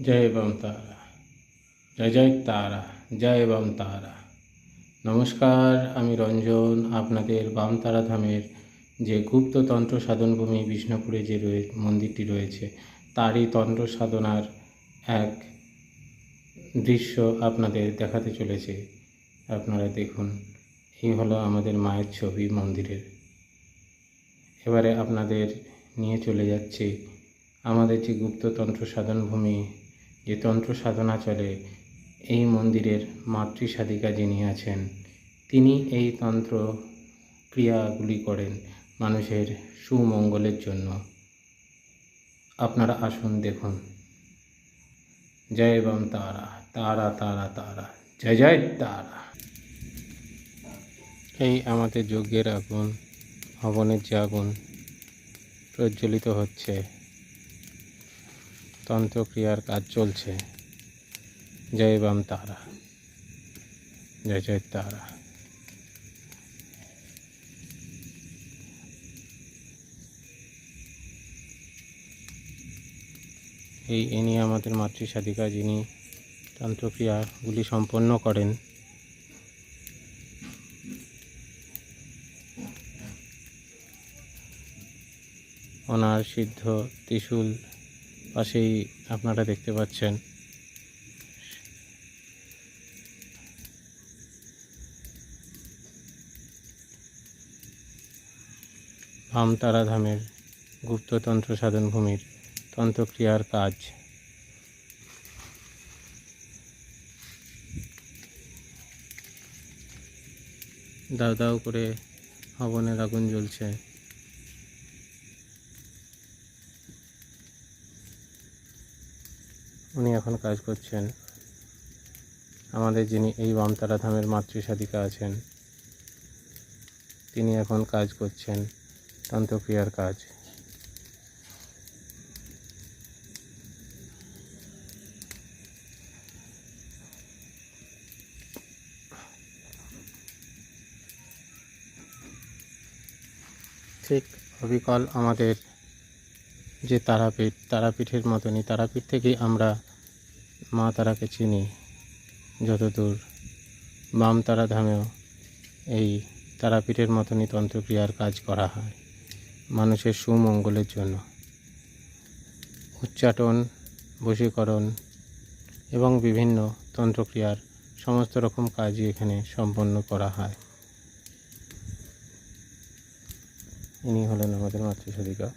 জয় বাম তারা, জয় জয় তারা, জয় বাম তারা। নমস্কার, আমি রঞ্জন। আপনাদের বাম তারা ধামের যে গুপ্ততন্ত্র সাধনভূমি বিষ্ণুপুরে যে মন্দিরটি রয়েছে, তারই তন্ত্র সাধনার এক দৃশ্য আপনাদের দেখাতে চলেছে। আপনারা দেখুন, এই হলো আমাদের মায়ের ছবি মন্দিরের। এবারে আপনাদের নিয়ে চলে যাচ্ছে আমাদের যে গুপ্ততন্ত্র সাধনভূমি, যে তন্ত্র সাধনা চলে, এই মন্দিরের মাতৃ সাধিকা যিনি আছেন, তিনি এই তন্ত্র ক্রিয়াগুলি করেন মানুষের সুমঙ্গলের জন্য। আপনারা আসুন, দেখুন। জয় বাম তারা, তারা তারা তারা, জয় জয় তারা। এই আমাদের যজ্ঞের আগুন, হবনের যে আগুন প্রজ্বলিত হচ্ছে, তন্ত্রক্রিয়ার কাজ চলছে। জয় বাম তারা, জয় জয় তারা। ইনি আমাদের মাতৃ সাধিকা, যিনি তন্ত্রক্রিয়াগুলি সম্পন্ন করেন। ওনার সিদ্ধ ত্রিশূল পাশেই আপনারা দেখতে পাচ্ছেন। বাম তারা ধামের গুপ্ততন্ত্র সাধনভূমির তন্ত্রক্রিয়ার কাজ। দাউ দাউ করে হবনের আগুন জ্বলছে। উনি এখন কাজ করছেন। আমাদের যিনি এই বাম তারা ধামের মাতৃ সাধিকা আছেন, তিনি এখন কাজ করছেন তন্ত্রক্রিয়ার কাজ। ঠিক অবিকল আমাদের যে তারাপীঠের মতনই, তারাপীঠ থেকেই আমরা মা তারাকে চিনি। যতদূর বাম তারা ধামেও এই তারাপীঠের মতনই তন্ত্রক্রিয়ার কাজ করা হয় মানুষের সুমঙ্গলের জন্য। উচ্চাটন, বশীকরণ এবং বিভিন্ন তন্ত্রক্রিয়ার সমস্ত রকম কাজই এখানে সম্পন্ন করা হয়। ইনি হলেন আমাদের মাতৃ সাধিকা।